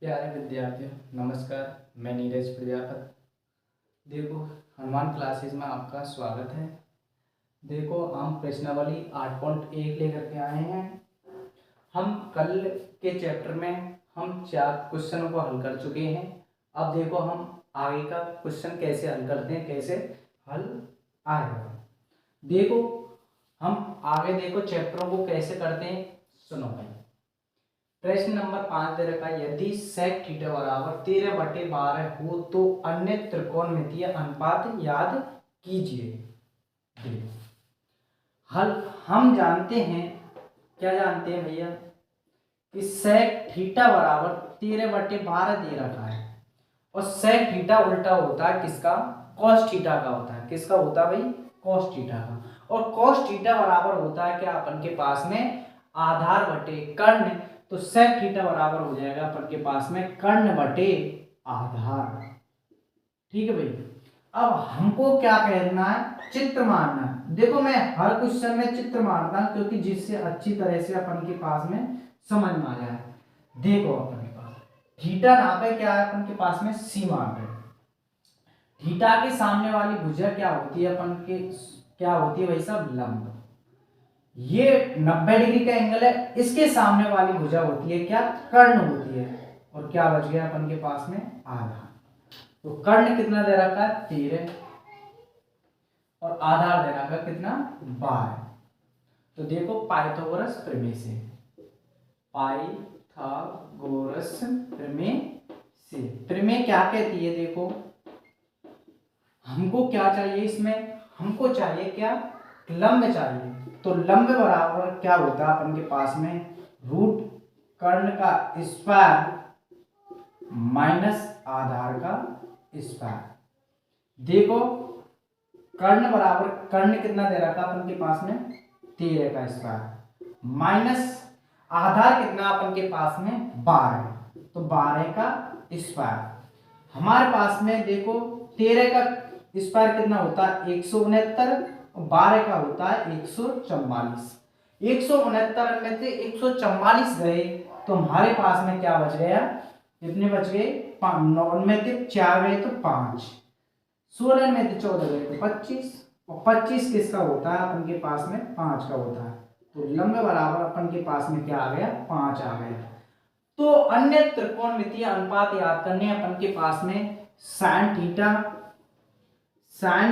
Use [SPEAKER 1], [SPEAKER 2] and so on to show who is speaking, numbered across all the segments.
[SPEAKER 1] प्यारे विद्यार्थियों नमस्कार। मैं नीरज प्रजापति। देखो, हनुमान क्लासेस में आपका स्वागत है। देखो, हम प्रश्नावली 8.1 लेकर के आए हैं। हम कल के चैप्टर में हम 4 क्वेश्चनों को हल कर चुके हैं। अब देखो, हम आगे का क्वेश्चन कैसे हल करते हैं, कैसे हल आएगा। देखो, हम आगे देखो चैप्टरों को कैसे करते हैं, सुनो भाई। प्रश्न नंबर 5 दे रखा है, यदि sec थीटा बराबर 13/12 हो तो अन्य त्रिकोणमितीय अनुपात याद कीजिए। देखो, हल हम जानते हैं, क्या जानते हैं भैया, कि sec थीटा बराबर 13/12 दे रखा है और sec थीटा उल्टा होता है किसका, cos थीटा का होता है। किसका होता है भाई, cos थीटा का। और cos थीटा बराबर होता है क्या, अपन के पास में आधार बटे कर्ण। तो sec थीटा बराबर हो जाएगा अपन के पास में कर्ण बटे आधार। ठीक है भाई। अब हमको क्या कहना है, चित्र मारना है। देखो, मैं हर क्वेश्चन में चित्र मारता हूं क्योंकि जिससे अच्छी तरह से अपन के पास में समझ में आ जाए। देखो, अपन के पास थीटा नापे क्या है, अपन के पास में सीमा है। थीटा के सामने वाली भुजा क्या होती है, अपन के क्या होती है भाई साहब, लंब। ये 90 डिग्री का एंगल है, इसके सामने वाली भुजा होती है क्या, कर्ण होती है। और क्या बच गया अपन के पास में, आधार। तो कर्ण कितना दे रखा है, 13, और आधार दे रखा है कितना, 12। तो देखो, पाइथागोरस प्रमेय से, पाइथागोरस प्रमेय से, प्रमेय क्या कहती है, देखो हमको क्या चाहिए इसमें, हमको चाहिए क्या, लंब चाहिए। तो लंब बराबर क्या होता है अपन के पास में, रूट कर्ण का स्क्वायर माइनस आधार का स्क्वायर। देखो, कर्ण बराबर कर्ण कितना दे रखा अपन के पास में, 13 का स्क्वायर माइनस आधार कितना अपन के पास में, 12। तो 12 का स्क्वायर हमारे पास में, देखो 13 का स्क्वायर कितना होता है, 169, और 12 का होता है 144। 169 में से 144 गए तो हमारे पास में क्या बच गया, कितने बच गए, 9 में से 4 गए तो 5, 16 में से 14 गए तो 25, और 25 किसका होता है अपन के पास में, 5 का होता है। तो लंब बराबर अपन के पास में क्या आ गया, 5 आ गया। तो अन्य त्रिकोणमितीय अनुपात याद करने, अपन के पास में साइन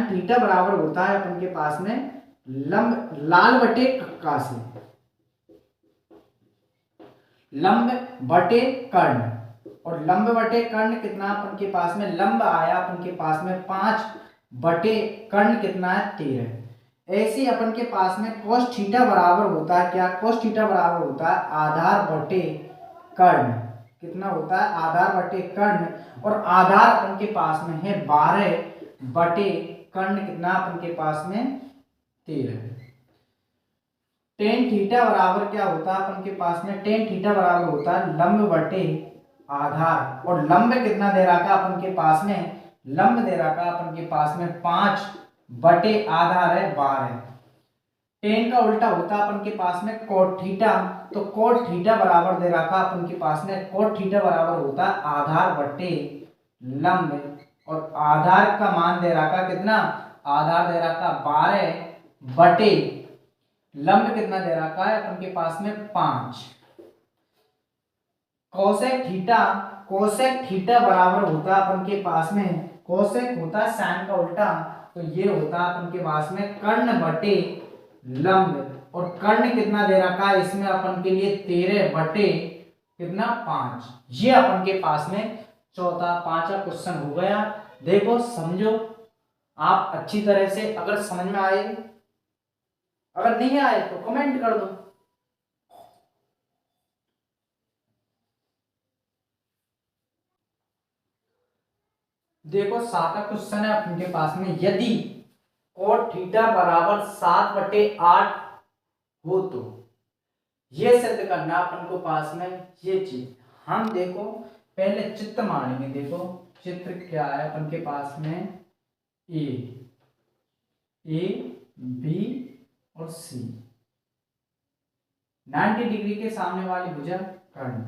[SPEAKER 1] थीटा बराबर होता है अपन के पास में लंब लाल बटे कक्का से, लंब बटे कर्ण। और लंब बटे कर्ण कितना अपन के पास में, लंब आया अपन के पास में 5 बटे कर्ण कितना है, 13। ऐसे अपन के पास में cos थीटा बराबर होता है क्या, cos थीटा बराबर होता है आधार बटे कर्ण। कितना होता है, आधार बटे कर्ण। और आधार अपन के पास में है 12 बटे कर्ण कितना अपन के पास में, 13। टेन थीटा बराबर क्या होता है अपन के पास में, टेन थीटा बराबर होता है लंब बटे आधार। और लंब कितना दे रखा अपन के पास में, लंब दे रखा अपन के पास में 5 बटे आधार है 12। टेन का उल्टा होता है अपन के पास में कोट थीटा। तो कोट थीटा बराबर दे रखा अपन के पास में, कोट थीटा बराबर होता है आधार बटे लंब। और आधार का मान दे रखा कितना, आधार दे रखा 12 बटे लंब कितना दे रखा है अपन के पास में 5। कोसेक थीटा बराबर होता है अपन के पास में, कोसेक होता है साइन का उल्टा। तो ये होता है अपन के पास में कर्ण बटे लंब। और कर्ण कितना दे रखा है इसमें अपन के लिए, 13 बटे कितना, 5। ये अपन के पास में चौथा 5वां क्वेश्चन हो गया। देखो समझो आप अच्छी तरह से, अगर समझ में आए, अगर नहीं आए तो कमेंट कर दो। देखो 7वां क्वेश्चन है अपने पास में, यदि कोट थीटा बराबर 7/8 हो तो ये सिद्ध करना अपन को पास में ये चीज। हम देखो पहले चित्र मानेंगे। देखो चित्र क्या है अपन के पास में, ए बी और सी, 90 डिग्री के सामने वाली भुजा कर्ण।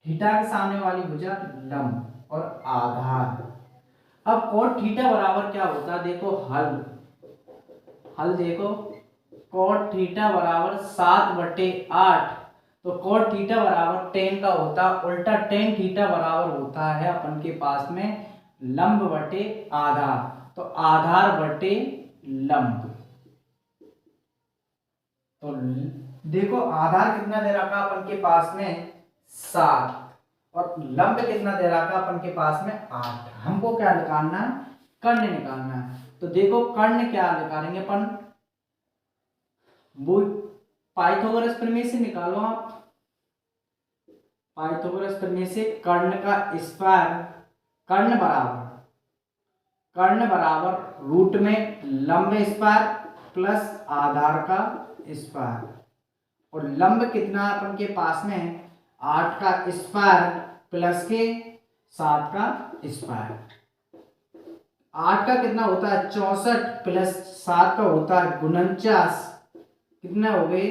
[SPEAKER 1] थीटा के सामने वाली भुजा लंब और आधार। अब कोट थीटा बराबर क्या होता है, देखो हल देखो, कोट थीटा बराबर 7/8। तो कोट थीटा बराबर टेन का होता है, उल्टा टेन थीटा बराबर होता है अपन के पास में लंब बटे आधार। तो आधार बटे लंब। तो देखो आधार कितना दे रखा अपन के पास में 7 और लंब कितना दे रखा अपन के पास में 8। हमको क्या निकालना है, कर्ण निकालना है। तो देखो कर्ण क्या निकालेंगे अपन, वो पाइथागोरस प्रमेय से निकालो आप। पाइथागोरस प्रमेय से कर्ण का स्क्वायर, कर्ण बराबर रूट में लंब स्क्वायर प्लस आधार का स्क्वायर। और लंब कितना अपन के पास में 8 का स्क्वायर प्लस के 7 का स्क्वायर। 8 का कितना होता है 64 प्लस 7 का होता है 49। कितने हो गए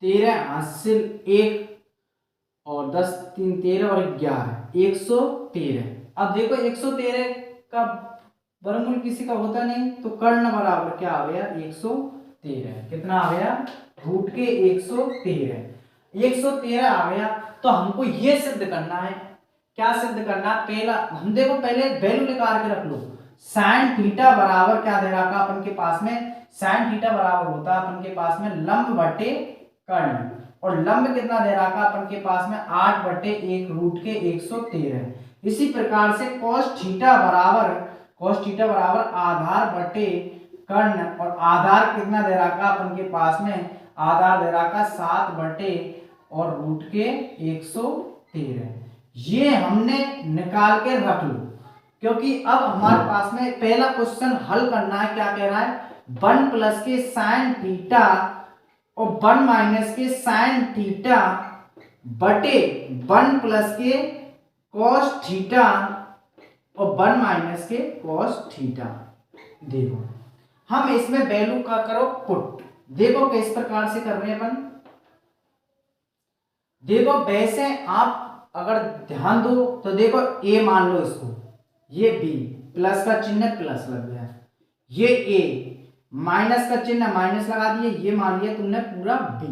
[SPEAKER 1] 13, हासिल 1 और 10 3 13 और 11 113। अब देखो 113 का वर्गमूल किसी का होता नहीं, तो कर्ण बराबर क्या आ गया 113। कितना आ गया रूट के 113 आ गया। तो हमको ये सिद्ध करना है, क्या सिद्ध करना है, पहला हम देखो पहले वैल्यू निकाल के रख लो। साइन थीटा बराबर क्या दे रखा अपन के पास में, साइन थीटा बराबर होता है अपन के पास में लंब बटे कर्ण। और लंब कितना दे रखा अपन के पास में 8/1 रूट के 113। इसी प्रकार से cos थीटा बराबर आधार बटे कर्ण। और आधार कितना दे रखा अपन के पास में, आधार दे रखा 7 बटे और रूट के 113। ये हमने निकाल के रख लो, क्योंकि अब हमारे पास में पहला क्वेश्चन हल करना है। क्या कह रहा है 1 प्लस के साइन थीटा और 1 माइनस के साइन थीटा बटे 1 प्लस के कॉस थीटा और 1 माइनस के कॉस थीटा। देखो हम इसमें वैल्यू का करो पुट। देखो किस प्रकार से कर रहे हैं अपन, देखो वैसे आप अगर ध्यान दो तो देखो a मान लो इसको, ये b प्लस का चिन्ह प्लस लग गया, ये a माइनस का चिन्ह माइनस लगा दिए, ये मान लिया तुमने पूरा b।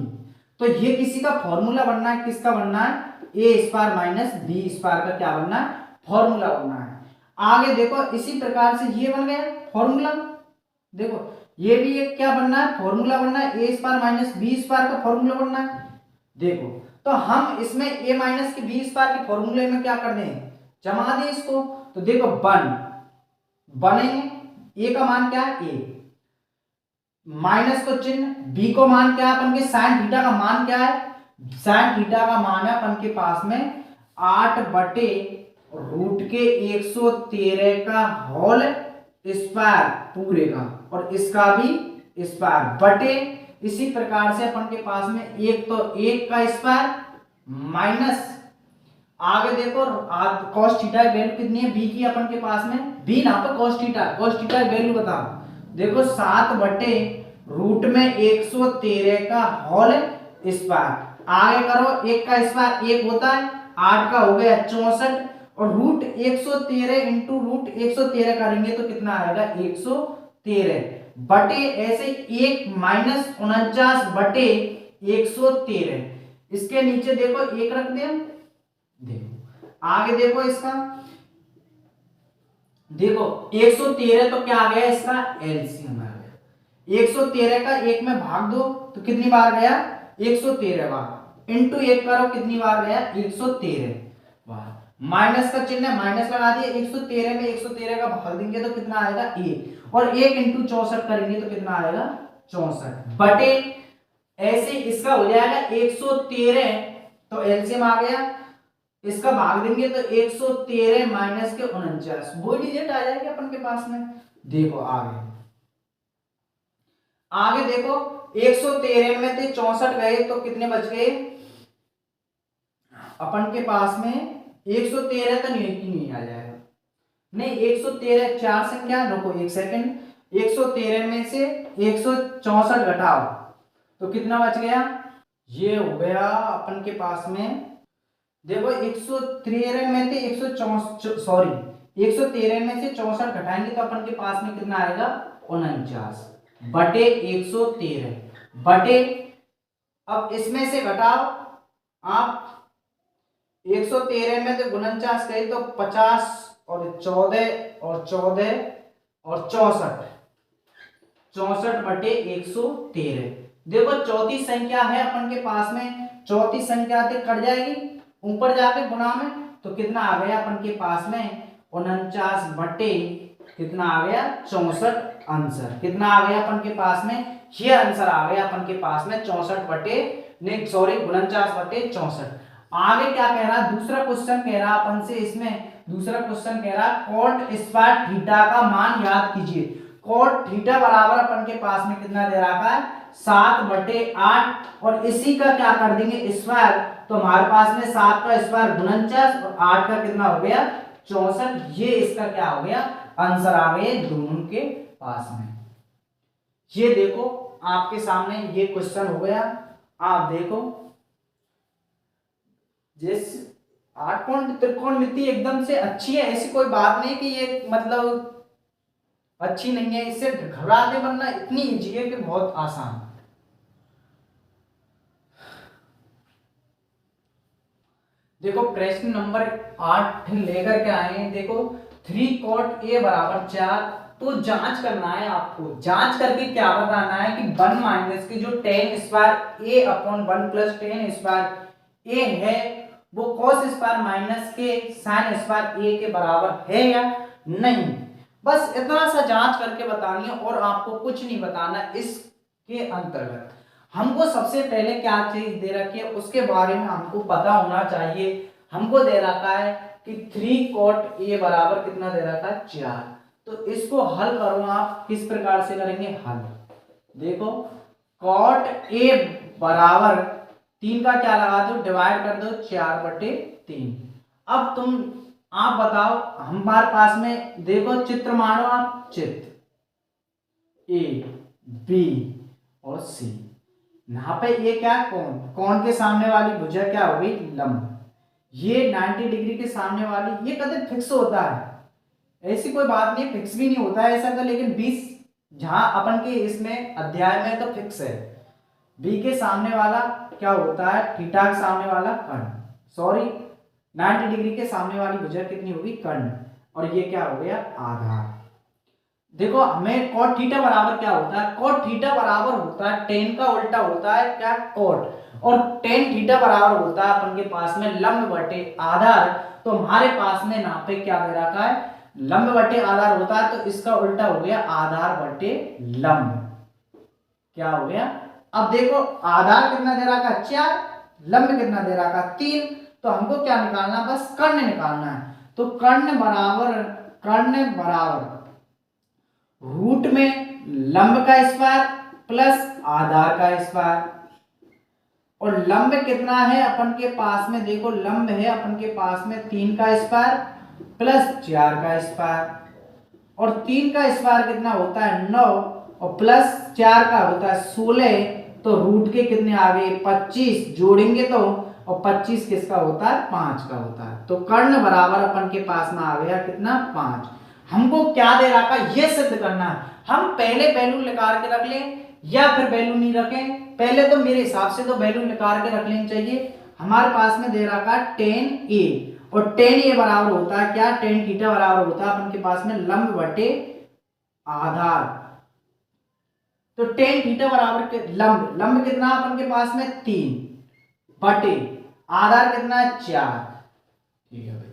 [SPEAKER 1] तो ये किसी का फॉर्मूला बनना है, किसका बनना है a square minus b square का क्या बनना है, फॉर्मूला बनना है। आगे देखो इसी प्रकार से ये बन गया फॉर्मूला। देखो ये भी एक क्या बनना है, फॉर्मूला बनना है, a square minus b square का फॉर्मूला बनना है। देखो तो हम इसमें a माइनस के b स्क्वायर के फॉर्मूले में क्या कर दें, जमा दें इसको। तो देखो बनेंगे, a का मान क्या है a, माइनस को चिन्ह, b को मान क्या है अपन के साइन थीटा का मान क्या है, साइन थीटा का मान है अपन के पास में 8 बटे रूट के 113 का होल स्क्वायर पूरे का, और इसका भी स्क्वायर बटे। इसी प्रकार से अपन के पास में एक तो 1 का स्क्वायर माइनस, आगे देखो cos थीटा की वैल्यू कितनी है b की अपन के पास में, b ना तो cos थीटा की वैल्यू बताओ। देखो 7 बटे रूट में 113 का होल स्क्वायर, आगे करो 1 का स्क्वायर 1 होता है, 8 का हो गया 64 और रूट 113 इंटू रूट 113 करेंगे तो कितना आएगा 113 बटे ऐसे 1 माइनस 49 बटे 113। इसके नीचे देखो 1 रख दें। देखो आगे देखो इसका, देखो 113 तो क्या आ गया इसका एलसीएम आ गया। 113 का 1 में भाग दो तो कितनी बार गया 113 बार, इंटू 1 करो कितनी बार गया 113 बार, माइनस का चिन्ह माइनस लगा दिए, 113 में 113 का भाग देंगे तो कितना आएगा 1, और 1 इंटू 64 करेंगे तो कितना आएगा 64 बटे ऐसे इसका हो जाएगा 113। तो एलसीएम आ गया, इसका भाग देंगे तो 113 माइनस के 49, वो डिजिट आ जाएगी अपन के पास में। देखो आगे देखो 113 में से 64 गए तो कितने बच गए अपन के पास में, 113 तो नहीं आ जाएगा, नहीं 113 चार संख्या, रुको एक सेकंड, 113 में से 164 घटाओ तो कितना बच गया, ये हो गया अपन के पास में देखो 113 में से 113 में से 64 घटाएंगे तो अपन के पास में कितना आएगा 49 बटे 113 बटे, अब इसमें से घटाओ आप 113 में तो 49 कहे तो 50 और 14 और 14 और 64 बटे 113। देखो चौथी संख्या है अपन के पास में, चौथी संख्या से कट जाएगी ऊपर जाके गुना में, तो कितना आ गया अपन के पास में 49 बटे कितना आ गया 64 आंसर। कितना आ गया अपन के पास में, ये आंसर आ गया अपन के पास में 64 बटे नहीं सॉरी 49 बटे 64। आगे क्या कह रहा, दूसरा क्वेश्चन कह रहा अपन से, इसमें दूसरा क्वेश्चन कह रहा कॉट स्क्वायर थीटा का मान याद कीजिए। कॉट थीटा बराबर अपन के पास में कितना दे रखा है 7 बटे 8 और इसी का क्या कर देंगे स्क्वायर, तो हमारे पास में 7 का स्क्वायर 49 और 8 का कितना हो गया 64। ये इसका क्या हो गया आंसर आ गए दोनों के पास में। ये देखो आपके सामने ये क्वेश्चन हो गया। आप देखो जिस 8 पॉइंट त्रिकोणमिति एकदम से अच्छी है, ऐसी कोई बात नहीं कि ये मतलब अच्छी नहीं है, इससे घबराते बनना इतनी इजी है कि बहुत आसान। देखो प्रश्न नंबर 8 लेकर के आए हैं। देखो 3 cot a बराबर 4, तो जांच करना है आपको। जांच करके क्या बताना है कि 1 माइनस के जो tan square a upon 1 plus tan square a है वो cos स्क्वायर माइनस के sin स्क्वायर a के बराबर है या नहीं। बस इतना सा जांच करके बतानी है और आपको कुछ नहीं बताना। इसके अंतर्गत हमको सबसे पहले क्या चीज दे रखी है उसके बारे में हमको पता होना चाहिए। हमको दे रखा है कि 3 cot a बराबर कितना दे रखा है 4। तो इसको हल करो आप, किस प्रकार से करेंगे हल। देखो cot a बराबर 3 का क्या लगा दो डिवाइड कर दो 4 बटे 3। अब तुम आप बताओ हमारे पास में देखो चित्र मानो आप, चित्र ए बी और सी। यहाँ पे ये क्या कौन, कौन के सामने वाली भुजा क्या हो गई लंब। ये 90 डिग्री के सामने वाली, ये कदम फिक्स होता है, ऐसी कोई बात नहीं फिक्स भी नहीं होता है ऐसा तो, लेकिन 20 जहां अपन के इसमें अध्याय में तो फिक्स है। बी के सामने वाला क्या होता है थीटा के सामने वाला कर्ण, सॉरी 90 डिग्री के सामने वाली भुजा कितनी होगी कर्ण, और ये क्या हो गया आधार। देखो हमें cot थीटा बराबर क्या होता है, cot थीटा बराबर होता है tan का उल्टा होता है क्या cot, और tan थीटा बराबर होता है अपन के पास में लंब बटे आधार। तो हमारे पास में यहाँ पे क्या दे रखा है लंब बटे आधार होता है, तो इसका उल्टा हो गया आधार बटे लंब। क्या हो गया, अब देखो आधार कितना दे रखा 4, लंब कितना दे रखा 3, तो हमको क्या निकालना बस कर्ण निकालना है। तो कर्ण बराबर रूट में लंब का स्क्वायर प्लस आधार का स्क्वायर, और लंब कितना है अपन के पास में देखो लंब है अपन के पास में 3 का स्क्वायर प्लस 4 का स्क्वायर, और 3 का स्क्वायर कितना होता है 9 और प्लस 4 का होता है 16, तो रूट के कितने आ गए 25 जोड़ेंगे तो, और 25 किसका होता है 5 का होता है। तो कर्ण बराबर अपन के पास में आ गया कितना 5। हमको क्या दे रखा ये सिद्ध करना है। हम पहले वैल्यू निकाल के रख लें या फिर वैल्यू नहीं रखें, पहले तो मेरे हिसाब से तो वैल्यू निकाल के रख लेनी चाहिए। हमारे पास में दे रखा tan a, और tan a बराबर होता है क्या tan थीटा बराबर होता है अपन के पास में लंब बटे आधार। तो tan थीटा बराबर के लंब कितना अपन के पास में 3 बटे आधार कितना है 4। ठीक है भाई,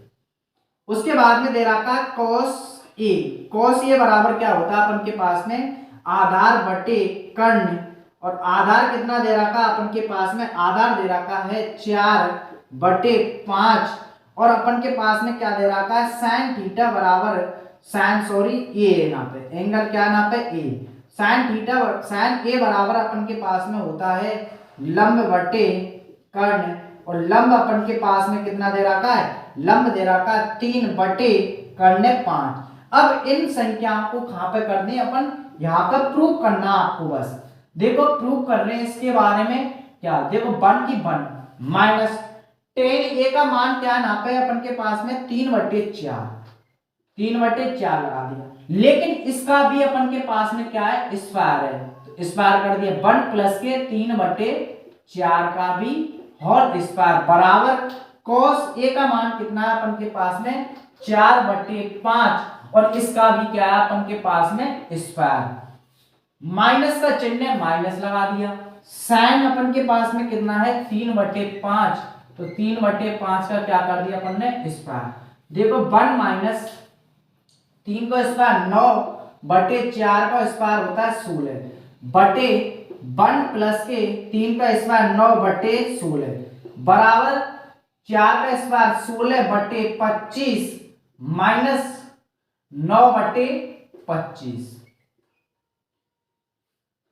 [SPEAKER 1] उसके बाद में दे रखा cos a बराबर क्या होता है अपन के पास में आधार बटे कर्ण, और आधार कितना दे रखा अपन के पास में आधार दे रखा है 4 बटे 5, और अपन के पास में क्या दे रखा है sin थीटा बराबर ए ना पे एंगल क्या ना पे ए, sin a बराबर अपन के पास में होता है लंब बटे कर्ण, और लंब अपन के पास में कितना दे रखा है लंब दे रखा है 3 बटे कर्ण 5। अब इन संख्याओं को कहां पे करनी अपन यहाँ पर प्रूव करना आपको। बस देखो प्रूव कर रहे हैं इसके बारे में क्या, देखो 1 की 1 माइनस टेन ए का मान क्या नापे अपन के पास में 3/4, 3/4 लगा दिया। लेकिन इसका भी अपन के पास में क्या है, स्क्वायर है, तो स्क्वायर कर दिया 1 प्लस के 3/4 का भी होल स्क्वायर बराबर cos ए का मान कितना है अपन के पास में 4/5 और इसका भी क्या है अपन के पास में स्क्वायर। माइनस का चिन्ह माइनस लगा दिया। साइन अपन के पास में कितना है 3/5, तो 3/5 का क्या कर दिया अपन ने स्क्वायर। देखो 1 माइनस 3 का स्क्वायर 9/4 का स्क्वायर होता है 16 बटे 1 प्लस के 3 का स्क्वायर 9/16 बराबर 4 का स्क्वायर 16/25 माइनस 9/25।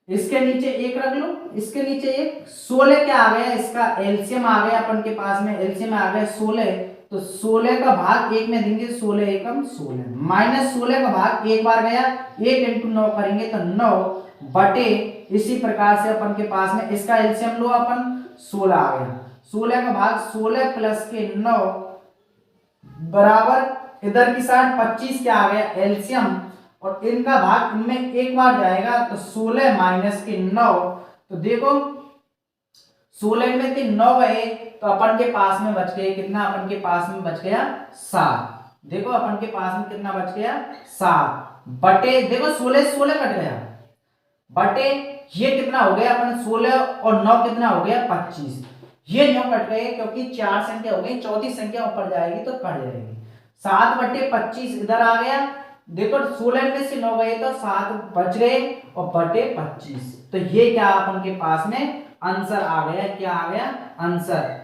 [SPEAKER 1] इसके नीचे एक रख लो, इसके नीचे एक। 16 क्या आ गया, इसका एलसीएम आ गया अपन के पास में, एलसीएम आ गया 16, तो 16 का भाग 1 में देंगे, 16 एकम 16 माइनस 16 का भाग एक बार गया, 1 इंटू 9 करेंगे तो 9 बटे, इसी प्रकार से अपन के पास में इसका एलसीएम लो अपन 16 आ गया, 16 का भाग 16 प्लस के 9 बराबर इधर की साइड 25 क्या आ गया एलसीएम, और इनका भाग इनमें एक बार जाएगा तो 16 माइनस के 9, तो देखो 16 में 9 गए तो अपन के पास में बच गए कितना, अपन के पास में बच गया 7। देखो अपन के पास में कितना बच गया 7 बटे, देखो 16 16 कट गया बटे ये कितना हो गया अपन 16 और 9 कितना हो गया 25, ये 9 कट गए क्योंकि 4 संख्या हो गई, चौथी संख्या ऊपर जाएगी तो कट जाएगी। 7/25 इधर आ गया, देखो 16 में से 9 गए तो 7 बच गए और बटे 25, तो ये क्या अपन के पास में आंसर आ गया, क्या आ गया आंसर।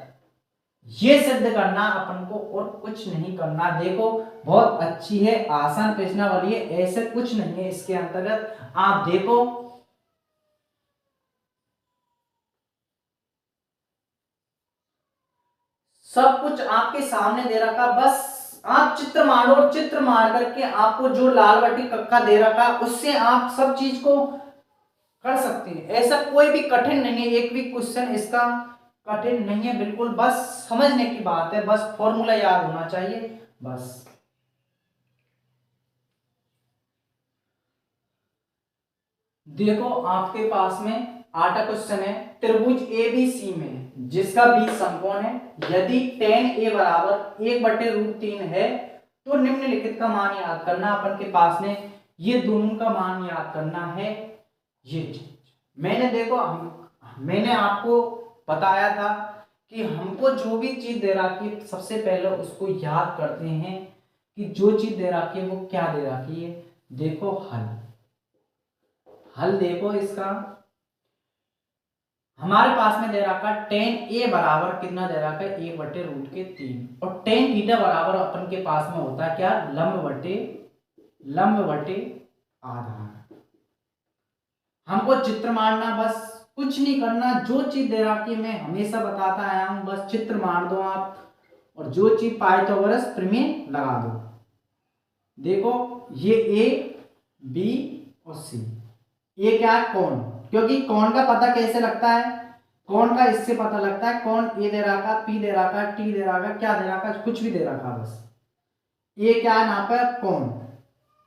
[SPEAKER 1] ये सिद्ध करना अपन को और कुछ नहीं करना। देखो बहुत अच्छी है, आसान प्रश्नावली है, ऐसे कुछ नहीं है इसके अंतर्गत। आप देखो सब कुछ आपके सामने दे रखा, बस आप चित्र मारो और चित्र मार करके आपको जो लाल बट्टी कक्का दे रखा उससे आप सब चीज को कर सकते हैं। ऐसा कोई भी कठिन नहीं है, एक भी क्वेश्चन इसका कठिन नहीं है बिल्कुल, बस समझने की बात है, बस फॉर्मूला याद होना चाहिए बस। देखो आपके पास में 8 क्वेश्चन है, त्रिभुज ABC में जिसका बीज समकोण है, यदि tan A बराबर 1/√3 है तो निम्नलिखित का मान याद करना। अपन के पास में ये दोनों का मान याद करना है। ये मैंने देखो मैंने आपको बताया था कि हमको जो भी चीज दे रखी है सबसे पहले उसको याद करते हैं कि जो चीज दे रखी है वो क्या दे रखी है। देखो हल देखो इसका हमारे पास में दे रखा tan A बराबर कितना दे रखा है 1/√3 और tan थीटा बराबर अपन के पास में होता है क्या लंब बटे आधार। हमको चित्र मारना, बस कुछ नहीं करना, जो चीज दे रखी मैं हमेशा बताता आया हूं, बस चित्र मार दो आप और जो चीज पाइथागोरस प्रमेय लगा दो। देखो ये A B और C, ये क्या है कोण, क्योंकि कोण का पता कैसे लगता है, कोण का इससे पता लगता है, कोण A दे रखा, P दे रखा, T दे रखा, क्या दे रखा, कुछ भी दे रखा, बस ये क्या नाम है कोण,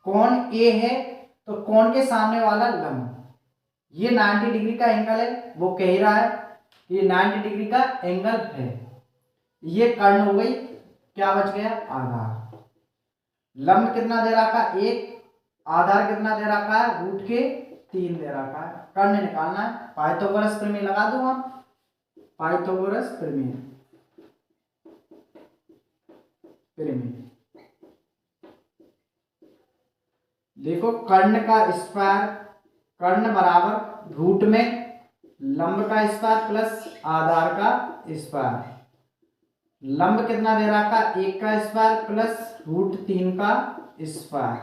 [SPEAKER 1] कोण A है तो कोण के सामने वाला लंब, ये 90 डिग्री का एंगल है, वो कह रहा है ये 90 डिग्री का एंगल है, ये कर्ण हो गई, क्या बच गया आधार। लंब कितना दे रखा 1, आधार कितना दे रखा है √3 दे रखा है, कर्ण निकालना है। पाइथागोरस प्रमेय लगा दो आप, पाइथागोरस प्रमेय देखो कर्ण का स्क्वायर, कर्ण बराबर रूट में लंब का स्क्वायर प्लस आधार का स्क्वायर, लंब कितना दे रखा 1 का स्क्वायर प्लस √3 का स्क्वायर,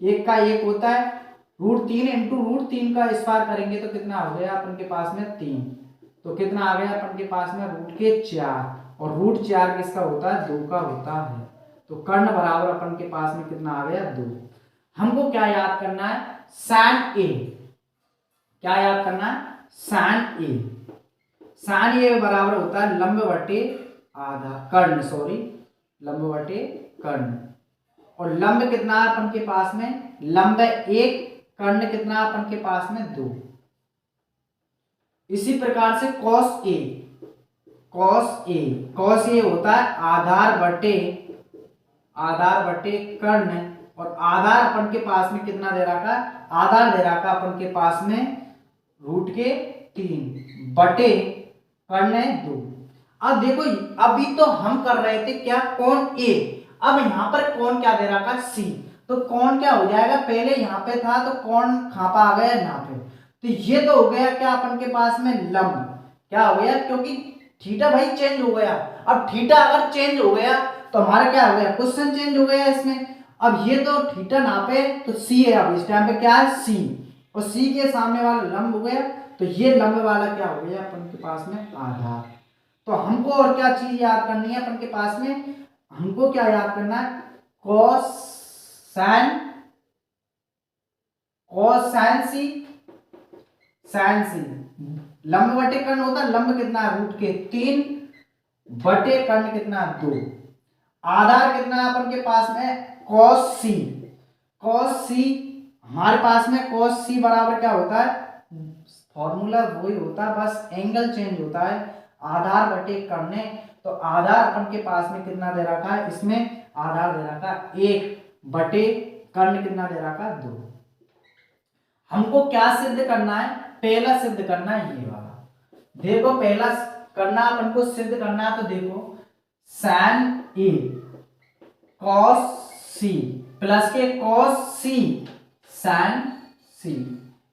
[SPEAKER 1] 1 का 1 होता है, √3 इंटू √3 का स्क्वायर करेंगे तो कितना हो गया अपन के पास में 3, तो कितना आ गया अपन के पास में √4 और √4 किसका होता है 2 का होता है, तो कर्ण बराबर अपन के पास में कितना आ गया 2। हमको क्या याद करना है sin A, क्या याद करना है sin A, sin A बराबर होता है लंब बटे आधा कर्ण, सॉरी, लंब बटे कर्ण। और लंब कितना है अपन के पास में, लंब 1, कर्ण कितना है अपन के पास में 2। इसी प्रकार से cos A, cos A होता है आधार बटे कर्ण, और आधार अपन के पास में कितना दे रखा है, आधार दे रखा अपन के पास में √3 बटे कर्ण 2। अब देखो, अभी तो हम कर रहे थे क्या, कोण A, अब यहाँ पर कोण क्या दे रखा है, C, तो कोण क्या हो जाएगा, पहले यहाँ पे था तो कोण कहाँ पर आ गया, यहाँ पे, तो ये तो हो गया क्या अपन के पास में लंब, क्या हो गया, क्योंकि थीटा भाई चेंज हो गया। अब थीटा अगर चेंज हो गया तो हमारा क्या हो गया, क्वेश्चन चेंज हो गया इसमें। अब ये तो थीटा नापे तो सी है, अब इस टाइम पे क्या है, सी, और सी के सामने वाला लंब हो गया, तो ये लंब वाला क्या हो गया अपन के पास में, आधार। तो हमको और क्या चीज याद करनी है अपन के पास में, हमको क्या याद करना है, कॉस साइन सी, लंब बटे कर्ण होता है, लंब कितना है, √3 बटे कर्ण कितना है, 2। आधार कितना है अपन के पास में, cos c, हमारे पास में cos c बराबर क्या होता है, फॉर्मूला वही होता है, बस एंगल चेंज होता है, आधार बटे कर्ण। तो आधार अपन के पास में कितना दे रखा है, इसमें आधार दे रखा है 1 बटे कर्ण कितना दे रखा है, 2। हमको क्या सिद्ध करना है, पहला सिद्ध करना है ये वाला। देखो पहला करना अपन को सिद्ध करना है, तो देखो sin A cos C plus के cos C sin C,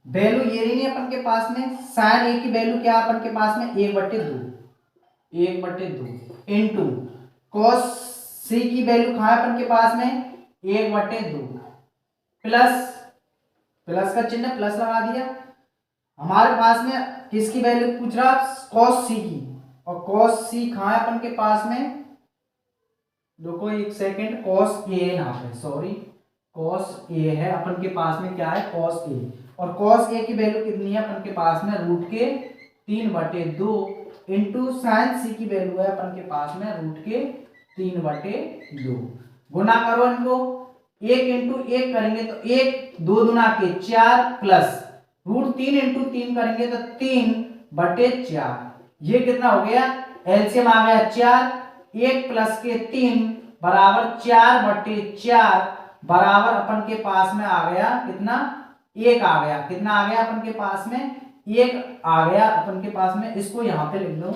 [SPEAKER 1] value ये नहीं है अपन के पास में, sin A की वैल्यू क्या है अपन के पास में, 1/2 इंटू cos C की वैल्यू कहाँ है अपन के पास में, 1/2 प्लस का चिन्ह प्लस लगा दिया। हमारे पास में किसकी वैल्यू पूछ रहा, cos C की, और cos C कहाँ है अपन के पास में, देखो एक सेकंड, cos A यहाँ पे, सॉरी, cos A है अपन के पास में, क्या है, cos A, और cos A की वैल्यू कितनी है अपन के पास में, √3/2 इंटू sin C की वैल्यू है अपन के पास में √3/2। गुना करो इनको, 1 इंटू 1 करेंगे तो 1, 2 दूना के 4, प्लस √3 इंटू 3 करेंगे तो 3/4, ये कितना हो गया, एलसीएम आ गया 4, 1 प्लस के 3 बराबर 4/4, बराबर अपन के पास में आ गया कितना, 1 आ गया, कितना आ गया अपन के पास में, 1 आ गया अपन के पास में। इसको यहाँ पे लिख लो,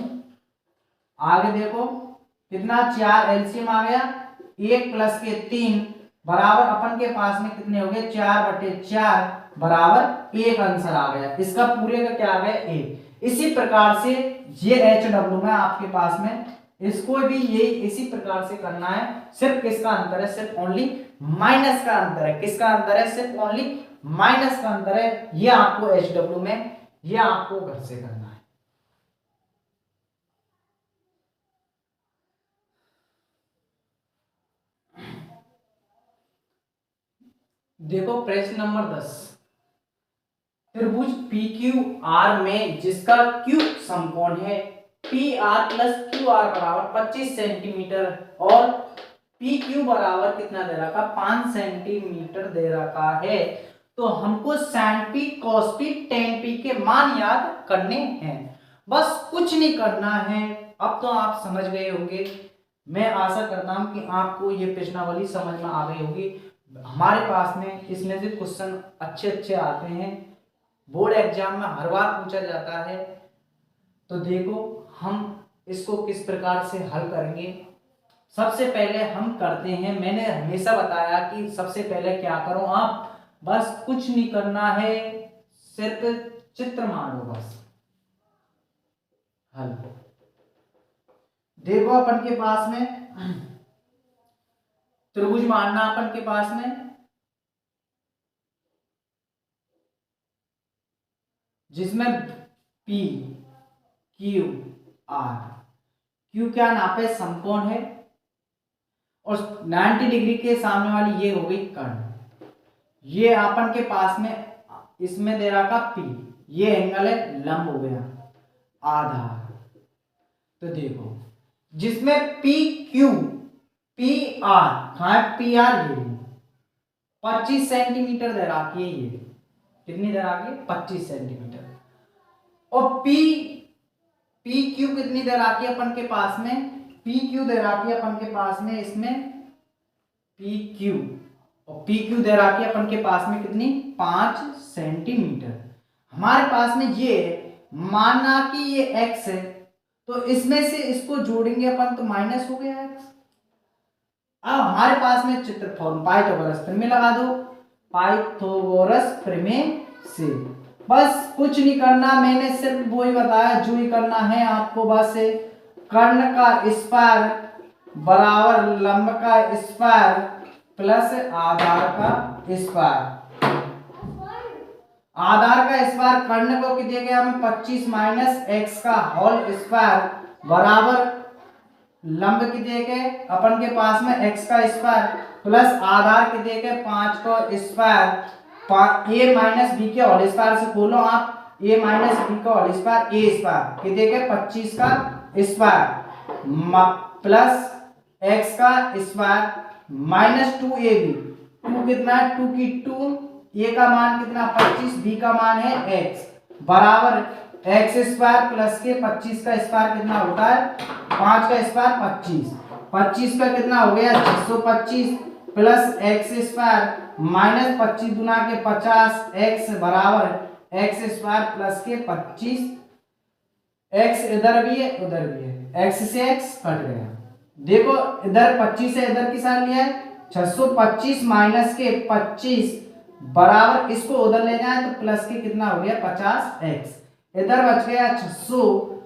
[SPEAKER 1] आगे देखो कितना, 4 एलसीएम आ गया, 1 प्लस के 3 बराबर अपन के पास में कितने हो गए, 4/4 बराबर 1 आंसर आ गया, इसका पूरे का क्या आ गया, 1। इसी प्रकार से ये HW में आपके पास में, इसको भी यही इसी प्रकार से करना है, सिर्फ किसका अंतर है, सिर्फ ओनली माइनस का अंतर है, किसका अंतर है, सिर्फ ओनली माइनस का अंतर है। ये आपको HW में, ये आपको घर से करना है। देखो प्रश्न नंबर 10, त्रिभुज PQR में जिसका Q समकोण है PR प्लस QR बराबर 25 सेंटीमीटर और PQ बराबर कितना दे रखा, 5 सेंटीमीटर दे रखा है, तो हमको sin P cos P tan P के मान याद करने हैं, बस कुछ नहीं करना है। अब तो आप समझ गए होंगे, मैं आशा करता हूं कि आपको ये प्रश्नावली समझ में आ गई होगी। हमारे पास में इसमें से क्वेश्चन अच्छे आते हैं, बोर्ड एग्जाम में हर बार पूछा जाता है। तो देखो हम इसको किस प्रकार से हल करेंगे। सबसे पहले हम करते हैं, मैंने हमेशा बताया कि सबसे पहले क्या करो आप, बस कुछ नहीं करना है, सिर्फ चित्र मारो बस। हल देखो अपन के पास में त्रिभुज मानना, अपन के पास में जिसमें P Q R, Q क्या नापे, समकोण है, और 90 डिग्री के सामने वाली ये हो गई कर्ण। ये अपन के पास में इसमें दे रखा P, ये एंगल है, लंब हो गया आधार। तो देखो जिसमें पी क्यू पी आर, हाँ पी आर, ये 25 सेंटीमीटर दराकी है। ये कितनी दराकी है? 25 सेंटीमीटर। और पी पी क्यू कितनी दराकी अपन के पास में? पी क्यू दराकी अपन के पास में इसमें पी क्यू, और पी क्यू दराकी अपन के पास में कितनी? 5 सेंटीमीटर। हमारे पास में ये माना कि ये x है, तो इसमें से इसको जोड़ेंगे अपन तो माइनस हो गया x। अब हमारे पास में चित्र फॉर्म पाइथागोरस प्रमेय लगा दो। पाइथागोरस प्रमेय से बस कुछ नहीं करना, मैंने सिर्फ वो ही बताया जो ही करना है आपको। बस कर्ण का स्क्वायर बराबर लंब का स्क्वायर प्लस आधार का स्क्वायर। आधार का स्क्वायर कर्ण को कितने गया हमें? 25 माइनस एक्स का होल स्क्वायर बराबर लंब कितने के अपन के पास में x का स्क्वायर प्लस आधार कितने के 5 को स्क्वायर, a माइनस बी के होल स्क्वायर से खोलो आप, a माइनस बी का होल स्क्वायर a स्क्वायर कितने के 25 का स्क्वायर प्लस x का स्क्वायर माइनस 2ab, 2 कितना है? 2 की 2, a का मान कितना? 25, b का मान है x बराबर x स्क्वायर प्लस के 25 का स्क्वायर कितना होता है? 5 का स्क्वायर 25, 25 का कितना हो गया? 625 प्लस एक्स स्क्वायर माइनस 25 गुना के 50, x बराबर एक्स स्क्वायर प्लस के 25, x इधर भी है उधर भी है, x से x कट गया। देखो इधर 25 है, इधर की साइड लिया है 625 माइनस के 25 बराबर, इसको उधर ले जाए तो प्लस के कितना हो गया? 50x, इधर बच गया 600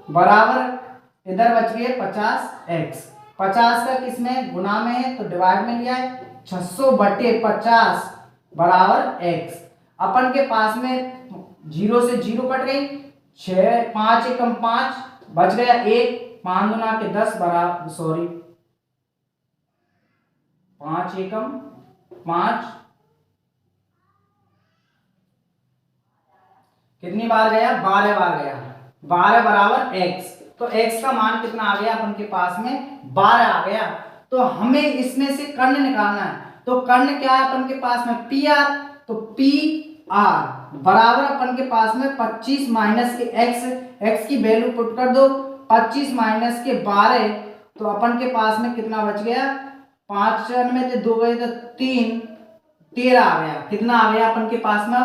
[SPEAKER 1] बराबर इधर बच गए 50x। 50 का किसमें? गुना में है तो डिवाइड में लिया है, 600 बटे 50 बराबर x। अपन के पास में 0 से 0 कट गई, 6 5 एकम 5 बच गया 1, 5 गुना के 10 बराबर, सॉरी 5 एकम 5 कितनी बार गया? 12 बार गया, 12 बराबर x। तो x का मान कितना आ गया अपन के पास में? 12 आ गया। तो हमें इसमें से कर्ण निकालना है, तो कर्ण क्या है अपन के पास में? पी आर, तो पी आर बराबर अपन के पास में 25 माइनस के x की वैल्यू पुट कर दो, 25 माइनस के 12, तो अपन के पास में कितना बच गया? 5 में से 2 गए तो 3, 13 आ गया। कितना आ गया अपन के पास में?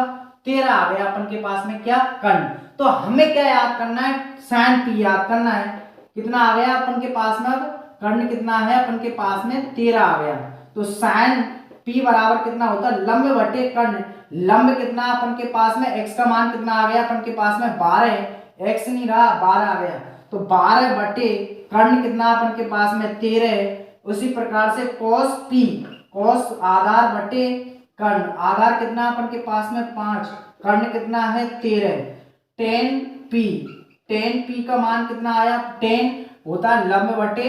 [SPEAKER 1] 13 आ गया अपन के पास में क्या? कर्ण। तो हमें क्या याद करना है? साइन पी याद करना है। कितना आ गया अपन के पास में? अब कर्ण कितना है अपन के पास में? 13 आ गया। तो साइन पी बराबर कितना होता है? लंब बटे कर्ण। लंब कितना अपन के पास में? x का मान कितना आ गया अपन के पास में? 12, x नहीं रहा 12 आ गया, तो 12 बटे कर्ण कितना अपन के पास में? 13। उसी प्रकार से cos p, cos आधार बटे कर्ण, आधार कितना अपन के पास में? 5, कर्ण कितना है? 13। tan p, tan p का मान कितना आया? tan होता है लंब बटे